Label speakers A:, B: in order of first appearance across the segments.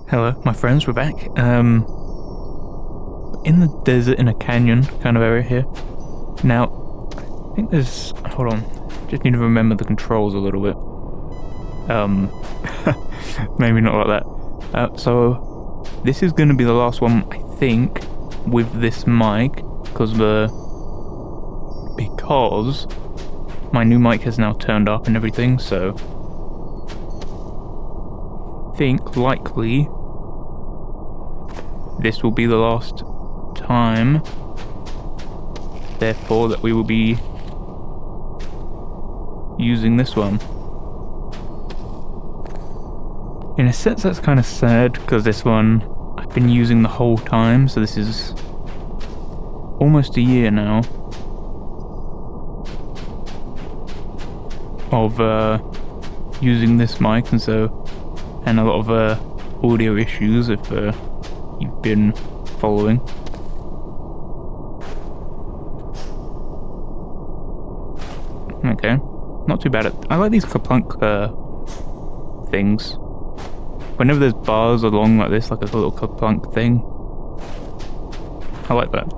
A: Hello, my friends, we're back. In the desert, in a canyon kind of area here. Now, I think there's... Hold on. Just need to remember the controls a little bit. Maybe not like that. So, this is going to be the last one, I think, with this mic, because my new mic has now turned up and everything, so... think likely this will be the last time, therefore, that we will be using this one. In a sense, that's kind of sad, because this one I've been using the whole time, so this is almost a year now of using this mic, and a lot of audio issues if you've been following. Okay, not too bad. I like these Kaplunk things. Whenever there's bars along like this, like a little Kaplunk thing, I like that.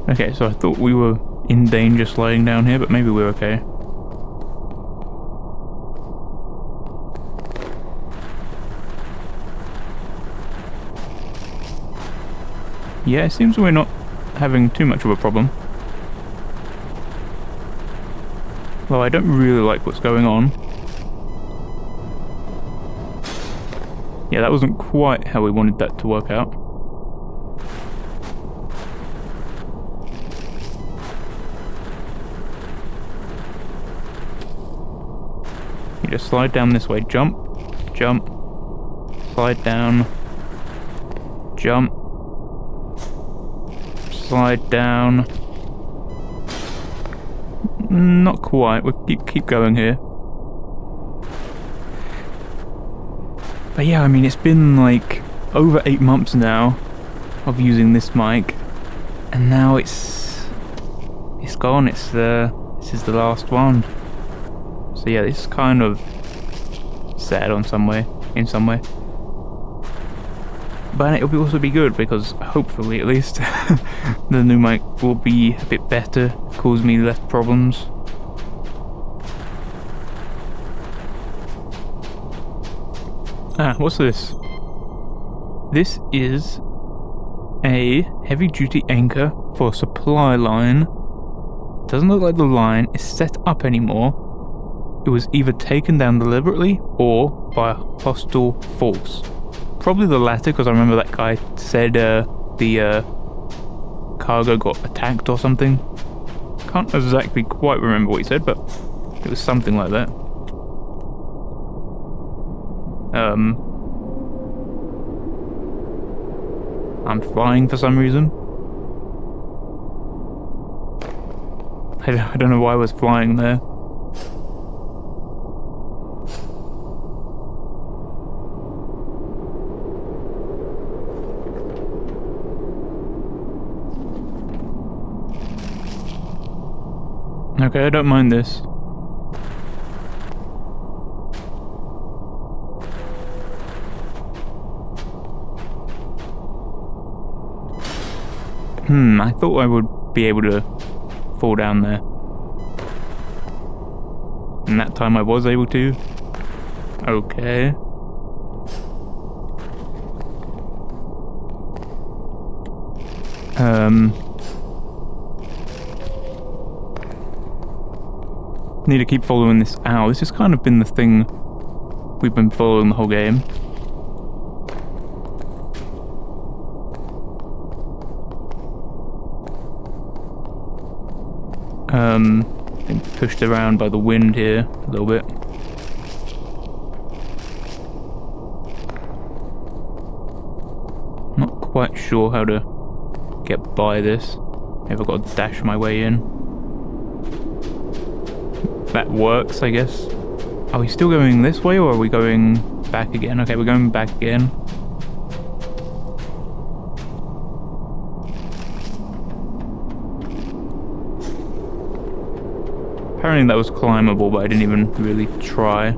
A: Okay, so I thought we were in danger sliding down here, but maybe we're okay. Yeah, it seems we're not having too much of a problem. Well, I don't really like what's going on. Yeah, that wasn't quite how we wanted that to work out. Just slide down this way. Jump, jump, slide down, jump, slide down. Not quite. We'll keep going here. But yeah, I mean, it's been like over 8 months now of using this mic, and now it's gone. This is the last one. So yeah, this is kind of sad in some way. But it'll also be good, because hopefully at least the new mic will be a bit better, cause me less problems. What's this? This is a heavy duty anchor for a supply line. Doesn't look like the line is set up anymore. It was either taken down deliberately or by a hostile force. Probably the latter, because I remember that guy said the cargo got attacked or something. Can't exactly quite remember what he said, but it was something like that. I'm flying for some reason. I don't know why I was flying there. Okay, I don't mind this. I thought I would be able to fall down there. And that time I was able to. Okay. Need to keep following this. Ow, this has kind of been the thing we've been following the whole game. Getting pushed around by the wind here a little bit. Not quite sure how to get by this. Maybe I've got to dash my way in. That works, I guess. Are we still going this way, or are we going back again? Okay, we're going back again. Apparently that was climbable, but I didn't even really try.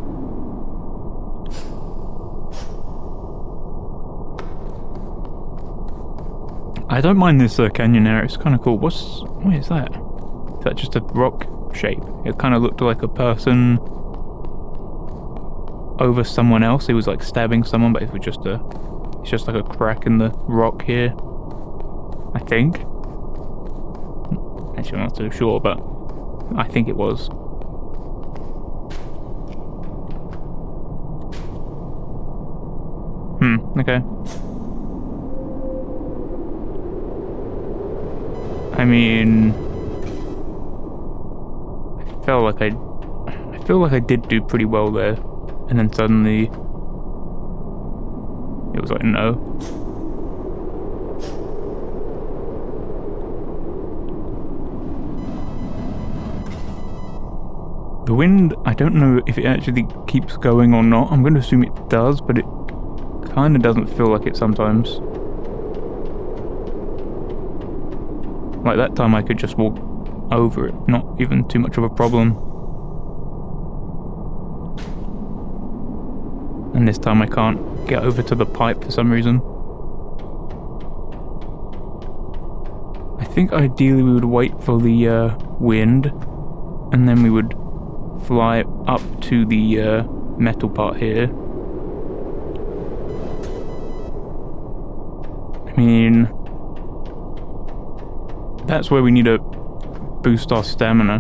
A: I don't mind this canyon area, it's kind of cool. What is that? Is that just a rock shape? It kind of looked like a person over someone else. He was like stabbing someone, but it was just it's just like a crack in the rock here, I think. Actually, I'm not too sure, but I think it was. Okay. I mean, I feel like I did do pretty well there, and then suddenly it was like no. The wind, I don't know if it actually keeps going or not. I'm going to assume it does, but it kind of doesn't feel like it sometimes. Like that time I could just walk over it, not even too much of a problem. And this time I can't get over to the pipe for some reason. I think ideally we would wait for the wind, and then we would fly up to the metal part here. I mean, that's where we need to boost our stamina.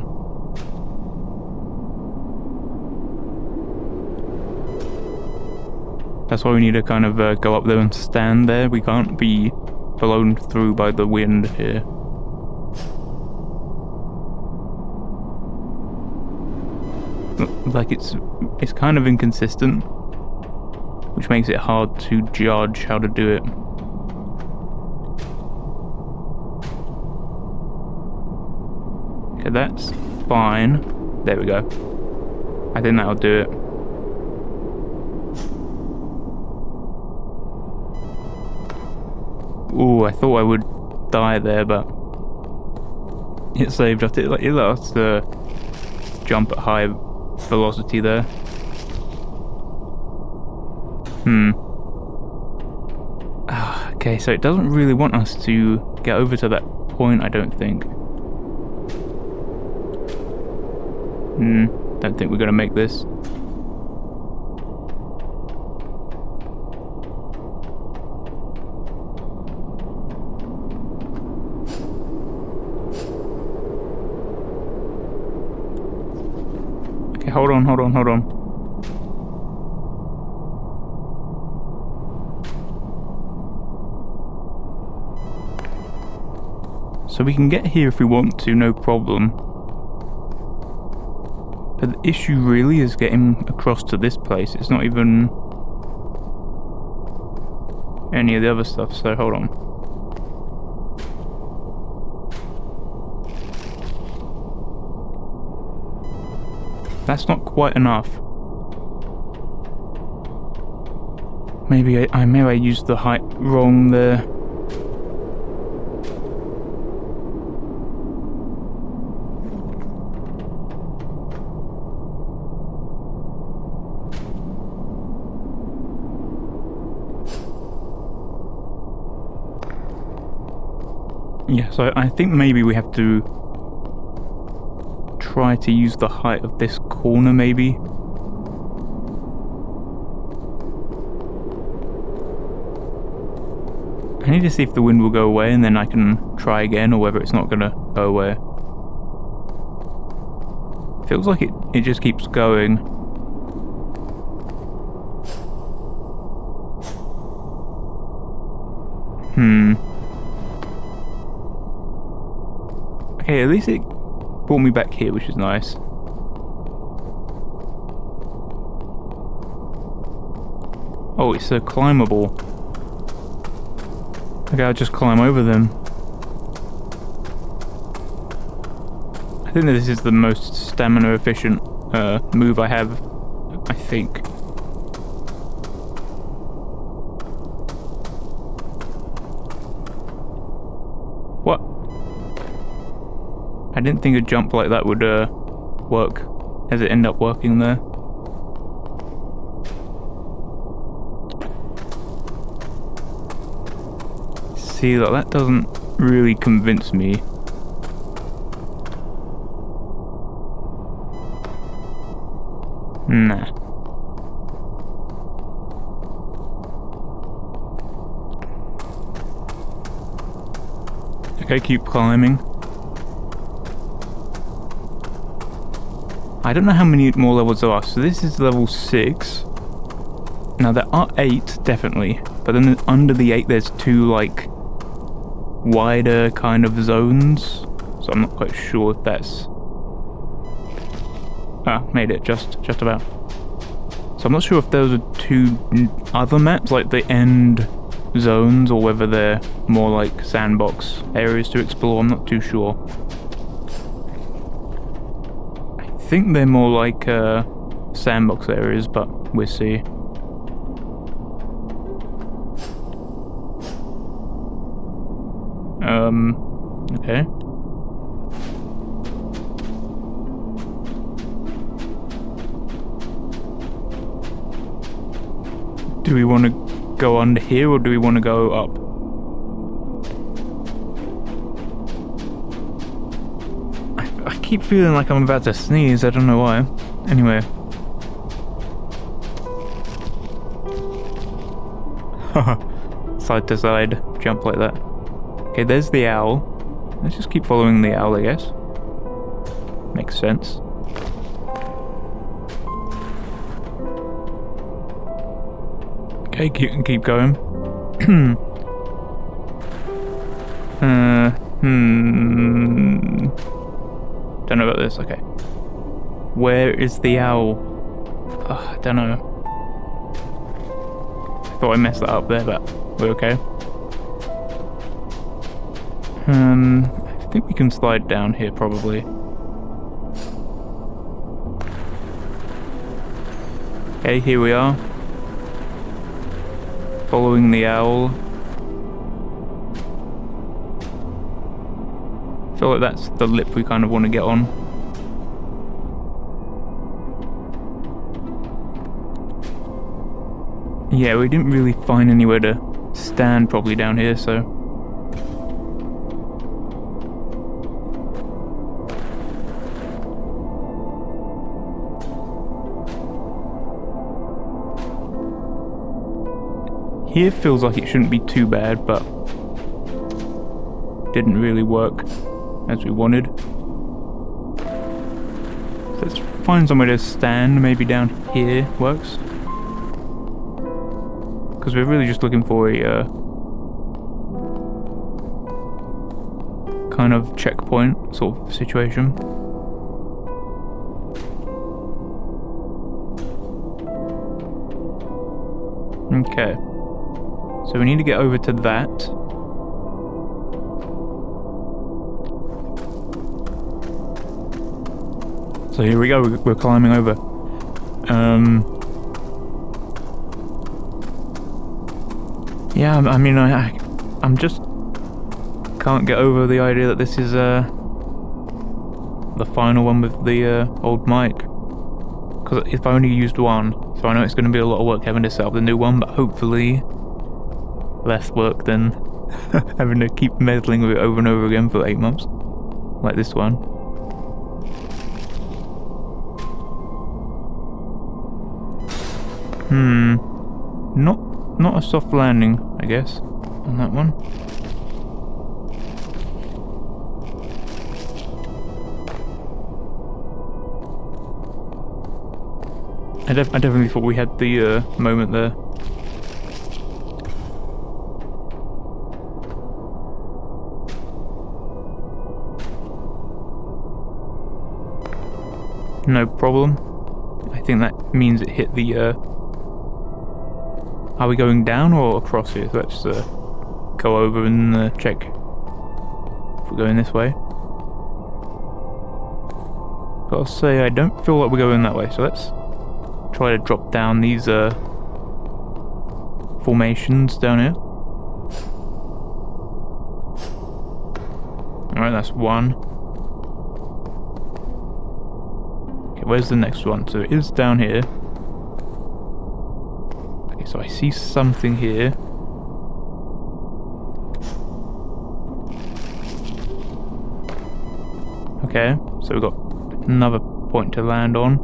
A: That's why we need to kind of go up there and stand there. We can't be blown through by the wind here. Like it's kind of inconsistent, which makes it hard to judge how to do it. Okay, that's fine. There we go. I think that'll do it. Ooh, I thought I would die there, but it saved us. It let us jump at high velocity there. Okay, so it doesn't really want us to get over to that point, I don't think. Don't think we're gonna make this. Okay, hold on. So we can get here if we want to, no problem. But the issue really is getting across to this place. It's not even any of the other stuff, so hold on. That's not quite enough. Maybe I used the height wrong there. Yeah, so I think maybe we have to try to use the height of this corner, maybe. I need to see if the wind will go away and then I can try again, or whether it's not gonna go away. Feels like it just keeps going. Okay, at least it brought me back here, which is nice. Oh, it's so climbable. Okay, I'll just climb over them. I think that this is the most stamina efficient move I have, I think. What? I didn't think a jump like that would work? Has it end up working there? See, that doesn't really convince me. Nah. Okay, keep climbing. I don't know how many more levels there are, so this is level 6. Now there are 8, definitely, but then under the 8 there's 2, like, wider kind of zones, so I'm not quite sure if that's... Ah, made it, just about. So I'm not sure if those are 2 other maps, like the end zones, or whether they're more like sandbox areas to explore. I'm not too sure. I think they're more like sandbox areas, but we'll see. Okay. Do we want to go under here, or do we want to go up? I keep feeling like I'm about to sneeze, I don't know why. Anyway. Side to side, jump like that. Okay, there's the owl. Let's just keep following the owl, I guess. Makes sense. Okay, keep going. Don't know about this, okay. Where is the owl? I don't know. I thought I messed that up there, but we're okay. I think we can slide down here, probably. Okay, here we are. Following the owl. I feel like that's the lip we kind of want to get on. Yeah, we didn't really find anywhere to stand properly down here, so... Here feels like it shouldn't be too bad, but didn't really work as we wanted. So let's find somewhere to stand, maybe down here works. Because we're really just looking for a kind of checkpoint sort of situation. Okay. So we need to get over to that. So here we go, we're climbing over. Yeah, I mean, I'm just can't get over the idea that this is the final one with the old mic. Because if I only used one, so I know it's going to be a lot of work having to set up the new one, but hopefully less work than having to keep meddling with it over and over again for 8 months, like this one. Not a soft landing, I guess, on that one. I definitely thought we had the moment there. No problem. I think that means it hit the Are we going down or across here? So let's go over and check if we're going this way. But I'll say I don't feel like we're going that way, so let's try to drop down these formations down here. Alright, that's one. Okay, where's the next one? So it is down here. Okay, so I see something here. Okay, so we've got another point to land on.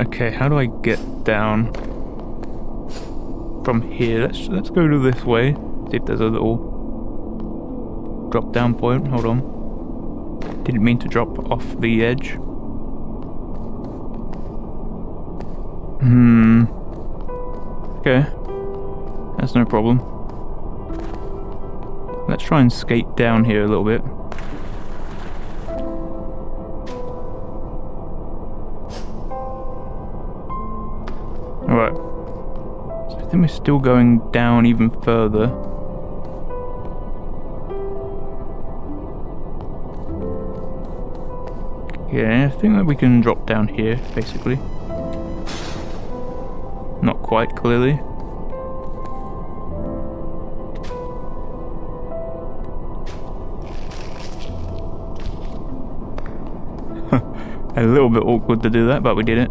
A: Okay, how do I get down from here? Let's go to this way. See if there's a little drop down point. Hold on. Didn't mean to drop off the edge. Okay. That's no problem. Let's try and skate down here a little bit. Alright. So I think we're still going down even further. Yeah, I think that we can drop down here, basically. Not quite, clearly. A little bit awkward to do that, but we did it.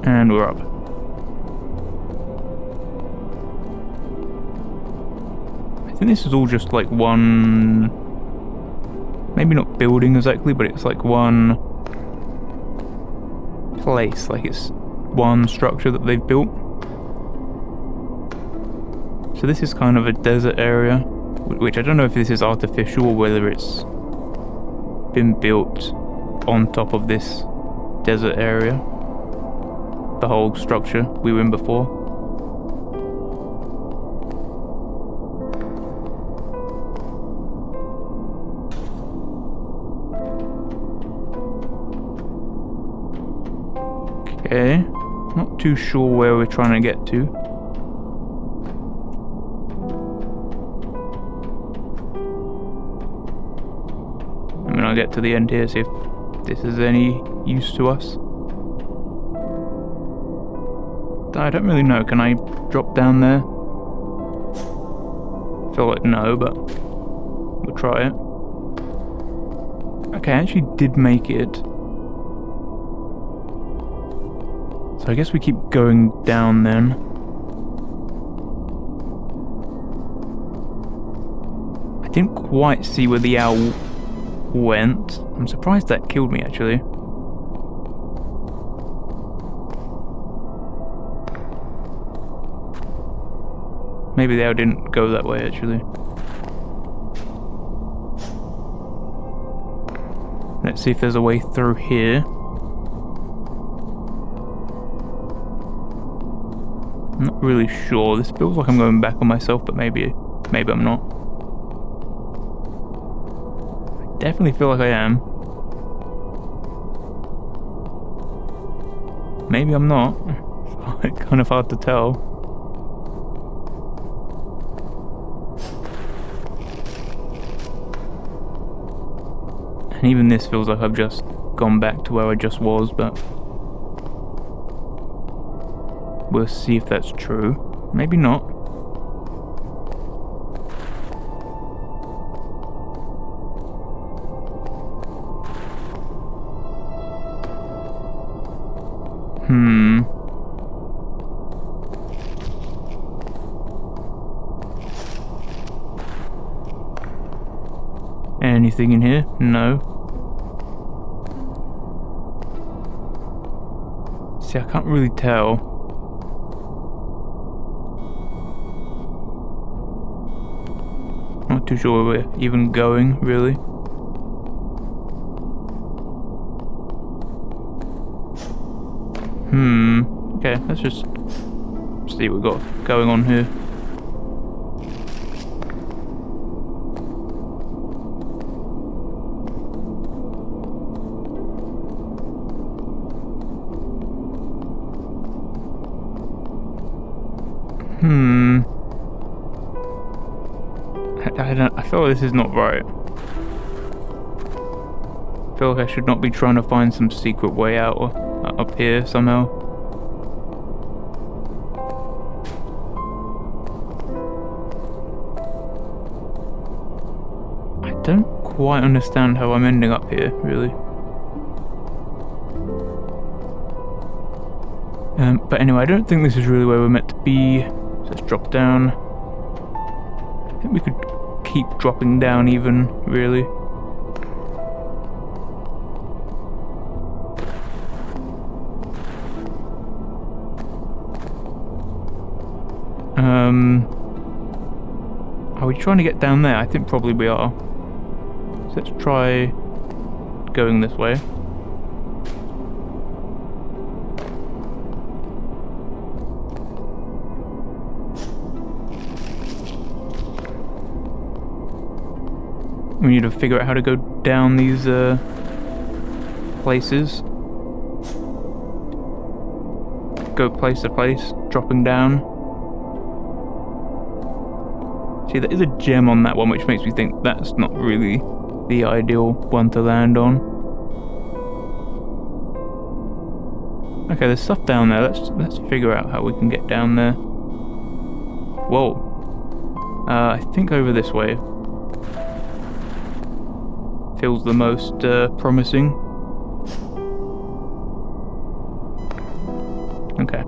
A: And we're up. I think this is all just like one... Maybe not building exactly, but it's like one place. Like it's one structure that they've built. So this is kind of a desert area, which I don't know if this is artificial or whether it's been built on top of this desert area. The whole structure we were in before. Okay, not too sure where we're trying to get to. I mean, I'll get to the end here, see if this is any use to us. I don't really know. Can I drop down there? I feel like no, but we'll try it. Okay, I actually did make it. So I guess we keep going down then. I didn't quite see where the owl went. I'm surprised that killed me, actually. Maybe the owl didn't go that way, actually. Let's see if there's a way through here. I'm not really sure. This feels like I'm going back on myself, but maybe I'm not. I definitely feel like I am. Maybe I'm not. It's kind of hard to tell. And even this feels like I've just gone back to where I just was, but we'll see if that's true. Maybe not. Anything in here? No. See, I can't really tell. Not too sure where we're even going, really. Okay, let's just see what we've got going on here. I feel like this is not right. I feel like I should not be trying to find some secret way out or up here somehow. don't quite understand how I'm ending up here, really. But anyway, I don't think this is really where we're meant to be. So let's drop down. I think we could keep dropping down even, really. Are we trying to get down there? I think probably we are. So let's try going this way. We need to figure out how to go down these places. Go place to place, dropping down. See, there is a gem on that one, which makes me think that's not really the ideal one to land on. Okay, there's stuff down there. Let's figure out how we can get down there. Whoa. I think over this way feels the most promising. Okay.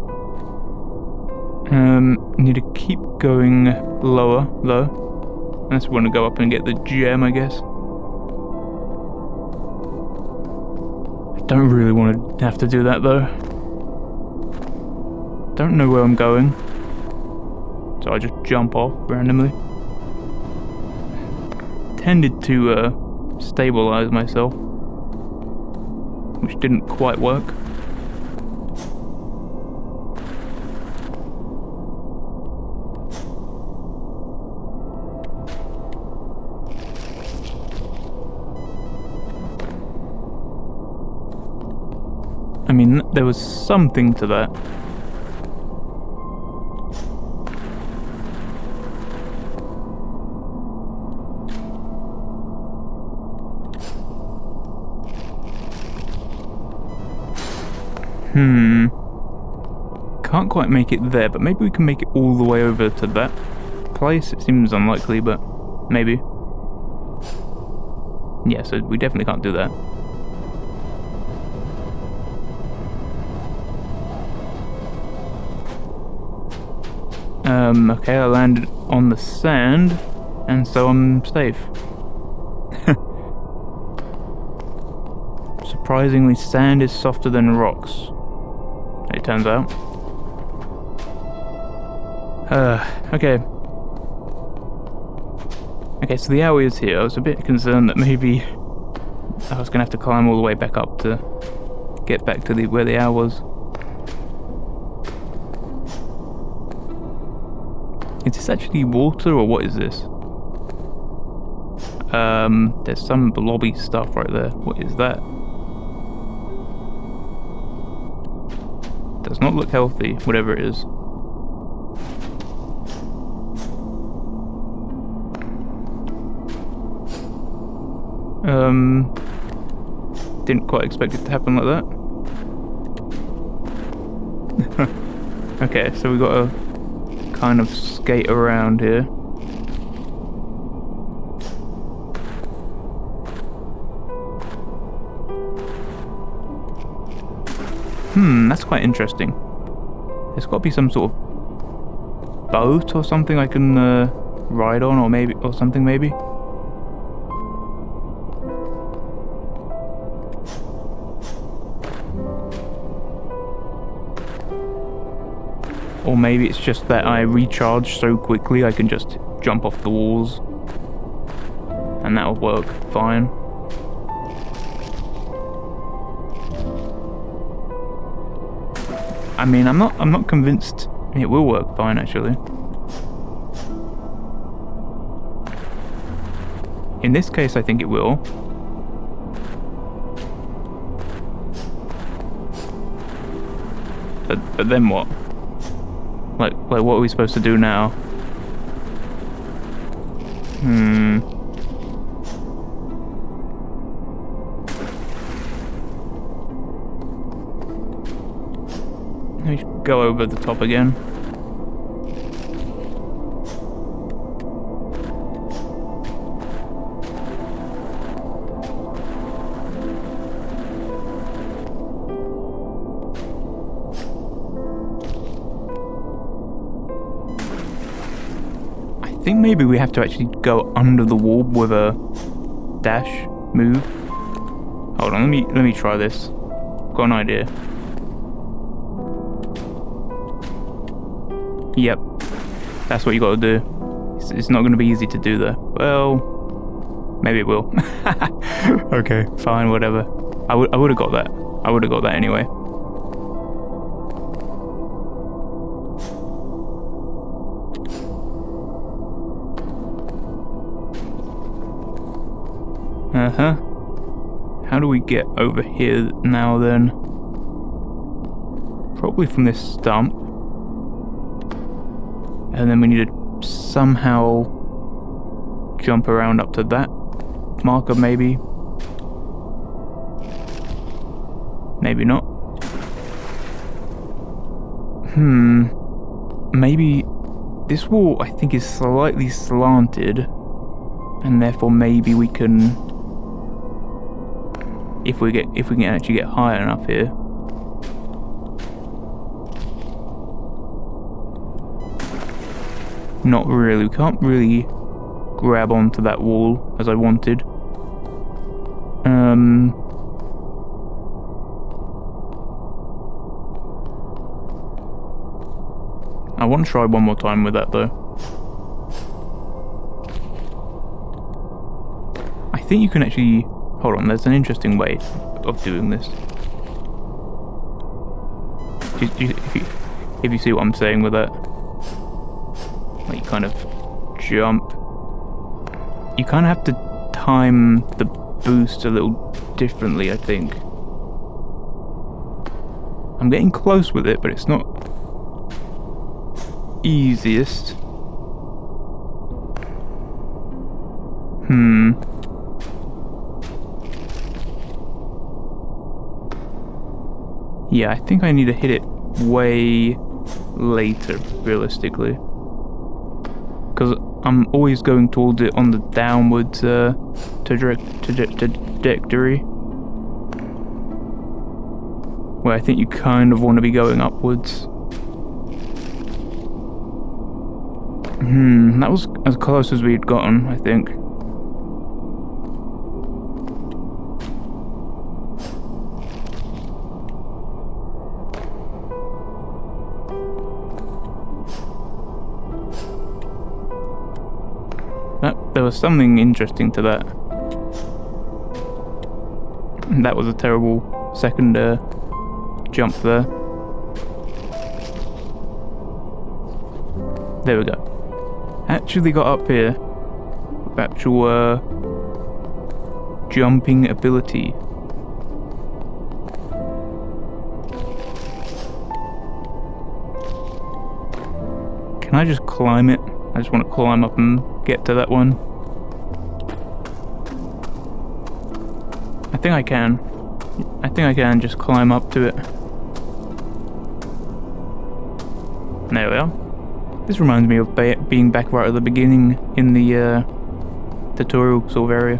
A: Need to keep going lower, though. Unless we want to go up and get the gem, I guess. I don't really want to have to do that, though. Don't know where I'm going. So I just jump off randomly. Tended to stabilize myself, which didn't quite work. I mean, there was something to that. Can't quite make it there, but maybe we can make it all the way over to that place. It seems unlikely, but maybe. Yeah, so we definitely can't do that. Okay, I landed on the sand, and so I'm safe. Surprisingly, sand is softer than rocks, it turns out. Okay. Okay, so the owl is here. I was a bit concerned that maybe I was gonna have to climb all the way back up to get back to where the owl was. Is this actually water, or what is this? There's some blobby stuff right there. What is that? Does not look healthy, whatever it is. Didn't quite expect it to happen like that. Okay, so we got to kind of skate around here. That's quite interesting. There's got to be some sort of boat or something I can ride on, or something maybe. Or maybe it's just that I recharge so quickly I can just jump off the walls, and that'll work fine. I mean, I'm not convinced it will work fine, actually. In this case, I think it will. But then what? Like what are we supposed to do now? Let me go over the top again. think maybe we have to actually go under the wall with a dash move. Hold on, let me try this. Got an idea. Yep, that's what you got to do. It's not going to be easy to do though. Well, maybe it will. Okay, fine, whatever. I would have got that. I would have got that anyway. How do we get over here now then? Probably from this stump. And then we need to somehow jump around up to that marker, maybe. Maybe not. Maybe this wall, I think, is slightly slanted. And therefore maybe we can, if we can actually get high enough here. Not really. We can't really grab onto that wall as I wanted. I want to try one more time with that though. I think you can actually... Hold on, there's an interesting way of doing this. If you see what I'm saying with that. Like, you kind of jump. You kind of have to time the boost a little differently, I think. I'm getting close with it, but it's not easiest. Yeah, I think I need to hit it way later, realistically. Because I'm always going towards it on the downwards trajectory. Where I think you kind of want to be going upwards. That was as close as we'd gotten, I think. There was something interesting to that. That was a terrible second jump there. There we go. Actually got up here with actual jumping ability. Can I just climb it? I just want to climb up and get to that one. I think I can. I think I can just climb up to it. There we are. This reminds me of being back right at the beginning in the tutorial sort of area.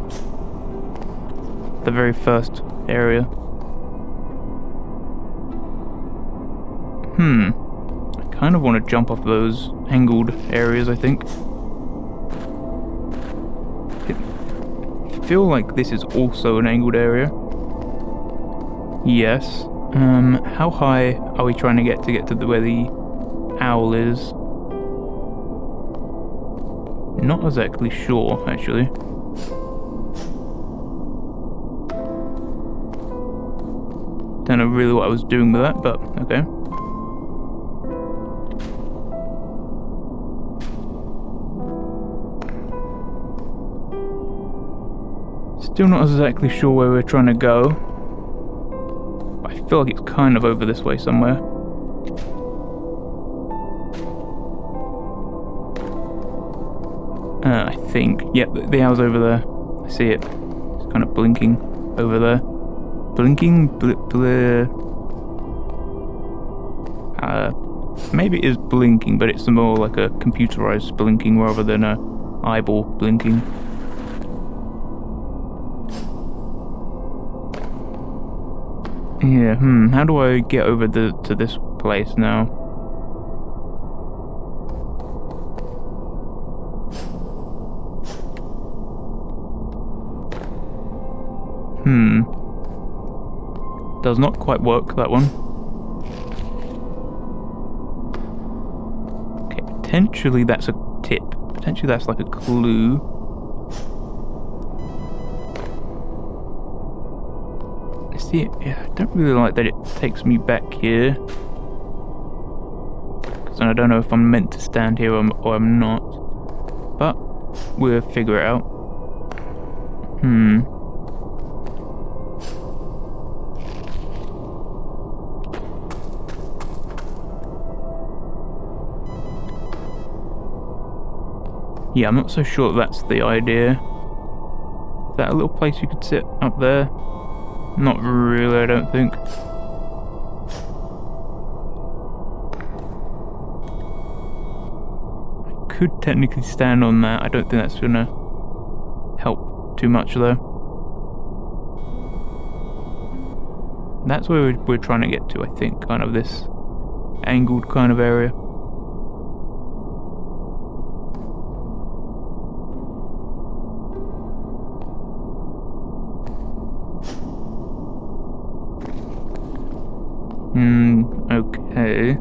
A: The very first area. I kind of want to jump off those angled areas, I think. I feel like this is also an angled area. Yes. How high are we trying to get to where the owl is? Not exactly sure, actually. Don't know really what I was doing with that, but okay. Still not exactly sure where we're trying to go. I feel like it's kind of over this way somewhere. I think. Yep, the owl's over there. I see it. It's kind of blinking over there. Blinking? Maybe it is blinking, but it's more like a computerized blinking rather than a eyeball blinking. Yeah, how do I get over to this place now? Does not quite work, that one. Okay, potentially that's a tip. Potentially that's like a clue. See, yeah, I don't really like that it takes me back here. Because I don't know if I'm meant to stand here or I'm not. But we'll figure it out. Yeah, I'm not so sure that's the idea. Is that a little place you could sit up there? Not really, I don't think. I could technically stand on that. I don't think that's gonna help too much though. That's where we're trying to get to, I think, kind of this angled kind of area. Okay. Do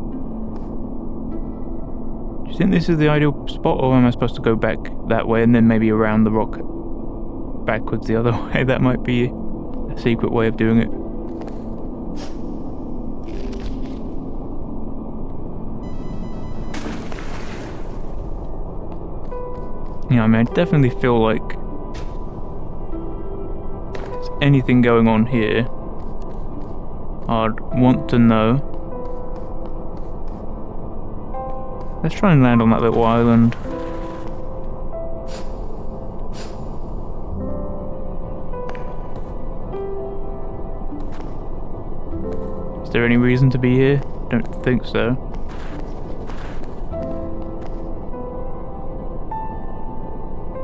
A: you think this is the ideal spot, or am I supposed to go back that way and then maybe around the rock backwards the other way? That might be a secret way of doing it. Yeah, I mean, I definitely feel like if there's anything going on here, I'd want to know. Let's try and land on that little island. Is there any reason to be here? Don't think so.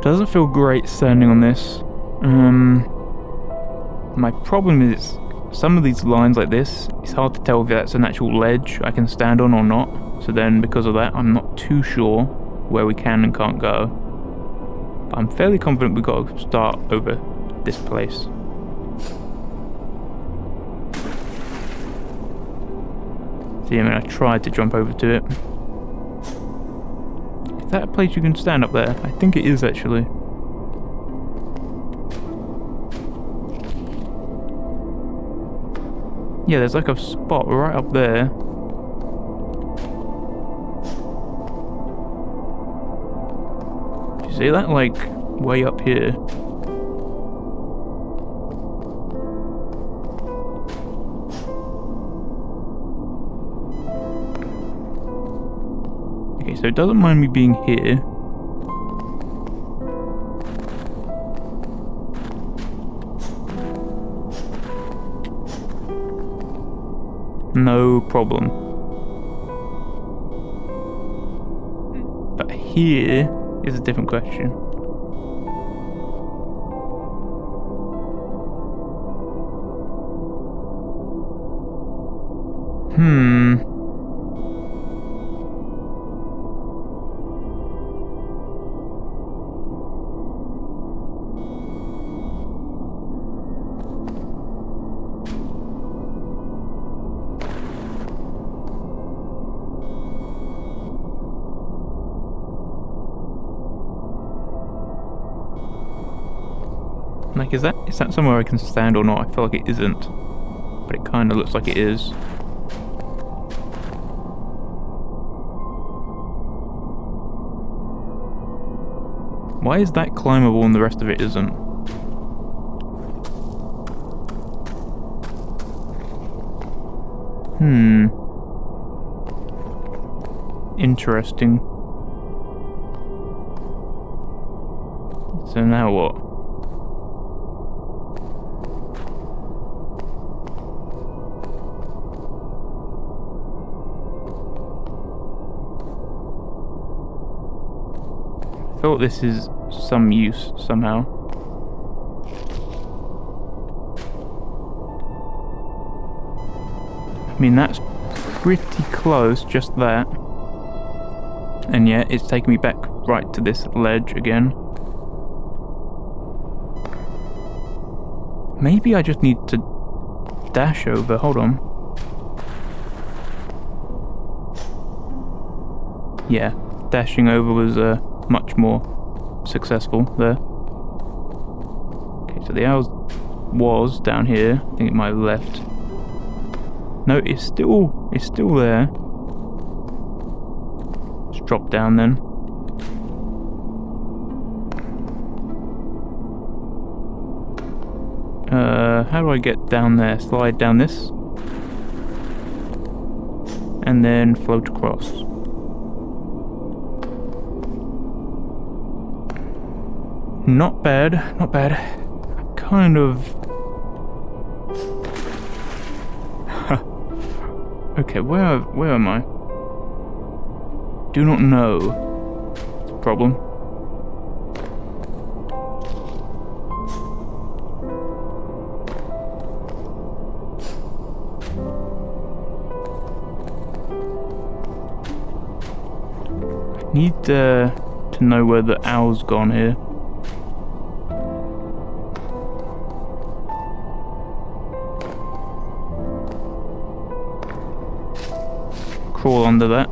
A: Doesn't feel great standing on this. My problem is some of these lines like this, it's hard to tell if that's an actual ledge I can stand on or not. So then, because of that, I'm not too sure where we can and can't go. But I'm fairly confident we've got to start over this place. See, I mean, I tried to jump over to it. Is that a place you can stand up there? I think it is, actually. Yeah, there's like a spot right up there. Do you see that? Like, way up here. Okay, so it doesn't mind me being here. No problem. But here is a different question. Like, is that somewhere I can stand or not? I feel like it isn't. But it kind of looks like it is. Why is that climbable and the rest of it isn't? Interesting. So now what? I thought this is some use somehow. I mean, that's pretty close, just that. And yet, it's taking me back right to this ledge again. Maybe I just need to dash over. Hold on. Yeah, dashing over was much more successful there. Okay, so the owl was down here. I think it might have left. No, it's still there. Let's drop down then. How do I get down there? Slide down this. And then float across. Not bad, not bad. Kind of... Okay, where am I? Do not know. It's a problem. Need to know where the owl's gone here. Crawl under that.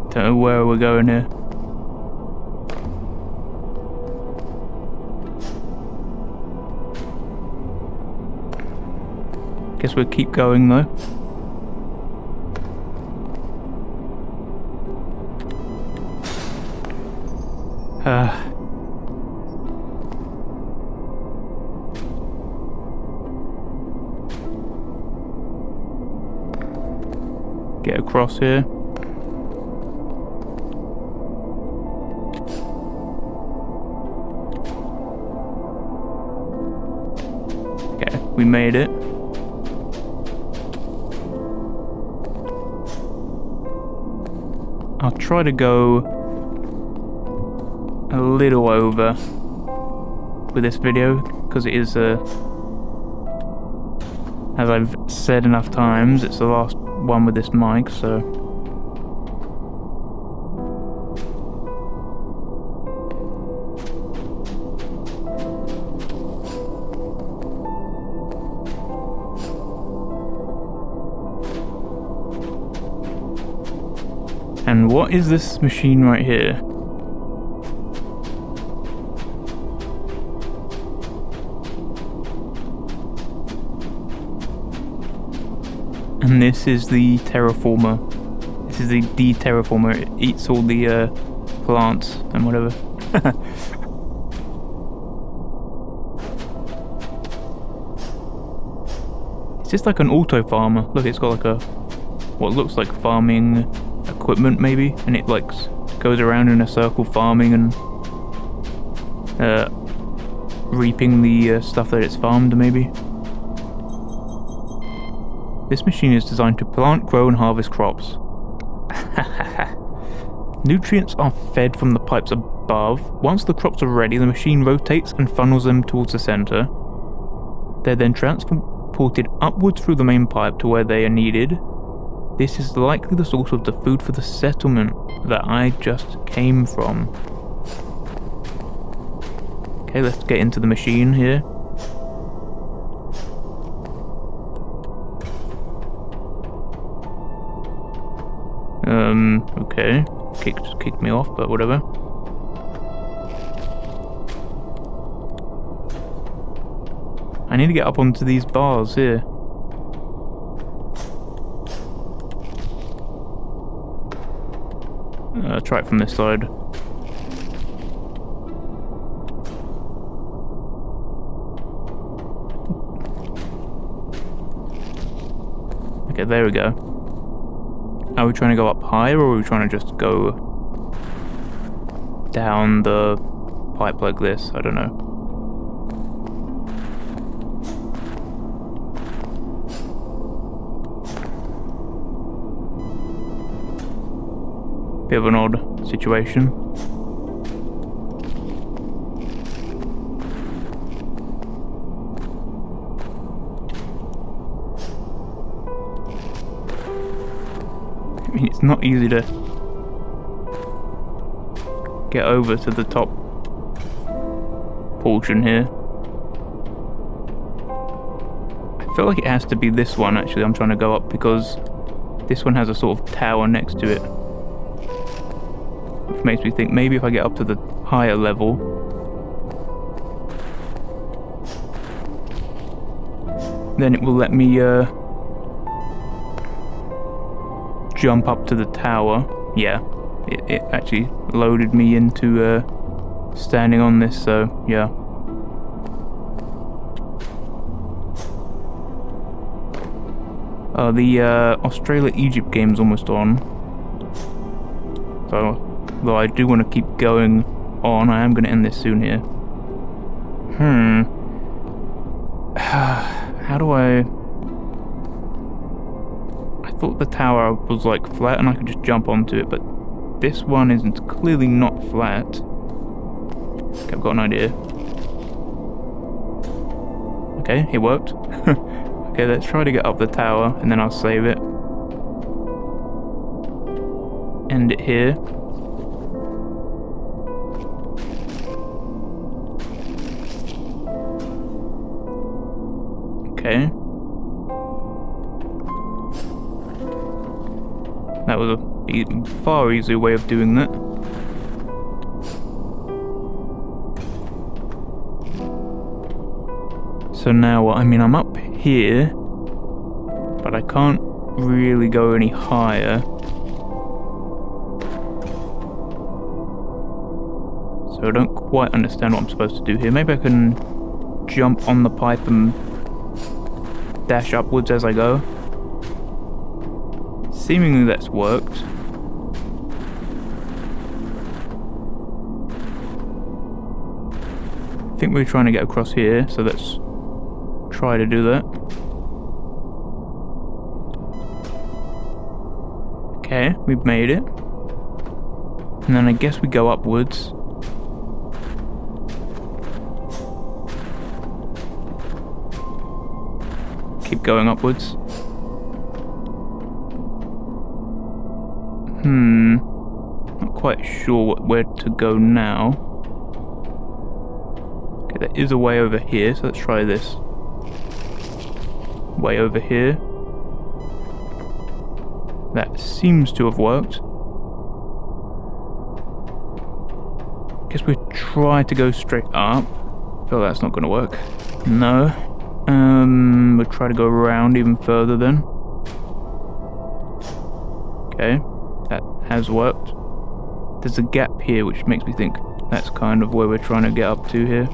A: Don't know where we're going here. Guess we'll keep going though. Get across here. Okay, we made it. I'll try to go a little over with this video because it is as I've said enough times, it's the last one with this mic, so and what is this machine right here? And this is the terraformer. This is the de-terraformer. It eats all the plants and whatever. It's just like an auto farmer. Look, it's got like a what looks like farming equipment maybe, and it like goes around in a circle farming and reaping the stuff that it's farmed maybe. This machine is designed to plant, grow and harvest crops. Nutrients are fed from the pipes above. Once the crops are ready, the machine rotates and funnels them towards the center. They're then transported upwards through the main pipe to where they are needed. This is likely the source of the food for the settlement that I just came from. Okay, let's get into the machine here. Okay. Kicked me off, but whatever. I need to get up onto these bars here. Try it from this side. Okay, there we go. Are we trying to go up higher, or are we trying to just go down the pipe like this? I don't know. Bit of an odd situation. I mean, it's not easy to get over to the top portion here. I feel like it has to be this one, actually, I'm trying to go up, because this one has a sort of tower next to it. Which makes me think maybe if I get up to the higher level, then it will let me jump up to the tower. Yeah, it actually loaded me into standing on this, so yeah. The Australia-Egypt game's almost on. So, though I do want to keep going on, I am going to end this soon here. How do I thought the tower was like flat and I could just jump onto it, but this one isn't clearly not flat. Okay, I've got an idea. Okay, it worked. Okay, let's try to get up the tower and then I'll save it. End it here. Okay. That was a far easier way of doing that. So now, I mean, I'm up here, but I can't really go any higher. So I don't quite understand what I'm supposed to do here. Maybe I can jump on the pipe and dash upwards as I go. Seemingly that's worked. I think we're trying to get across here, so let's try to do that. Okay, we've made it. And then I guess we go upwards. Keep going upwards. Not quite sure where to go now. Okay, there is a way over here, so let's try this. Way over here. That seems to have worked. Guess we try to go straight up. Feel that's not going to work. No. We'll try to go around even further then. Okay, that has worked. There's a gap here which makes me think that's kind of where we're trying to get up to here.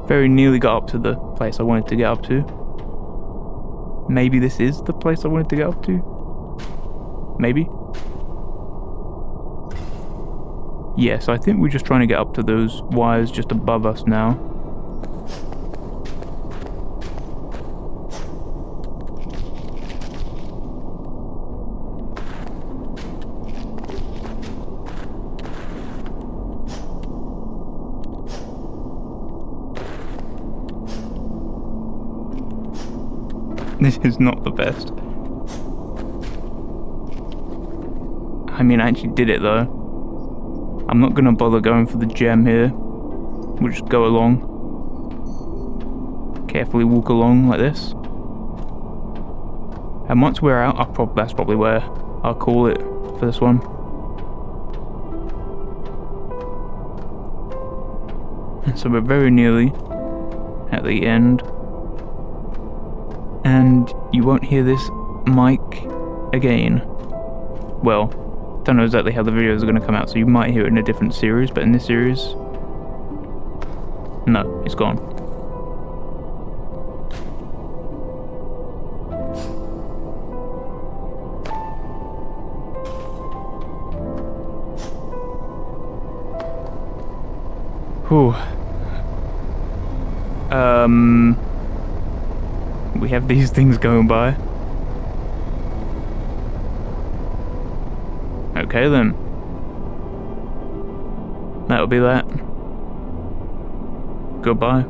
A: Very nearly got up to the place I wanted to get up to. Maybe this is the place I wanted to get up to? Maybe? Yes, I think we're just trying to get up to those wires just above us now. This is not the best. I mean, I actually did it though. I'm not gonna bother going for the gem here. We'll just go along. Carefully walk along like this. And once we're out, that's probably where I'll call it for this one. And so we're very nearly at the end. And you won't hear this mic again. Well, don't know exactly how the videos are going to come out, so you might hear it in a different series, but in this series, no, it's gone. Whew. We have these things going by. Okay then. That'll be that. Goodbye.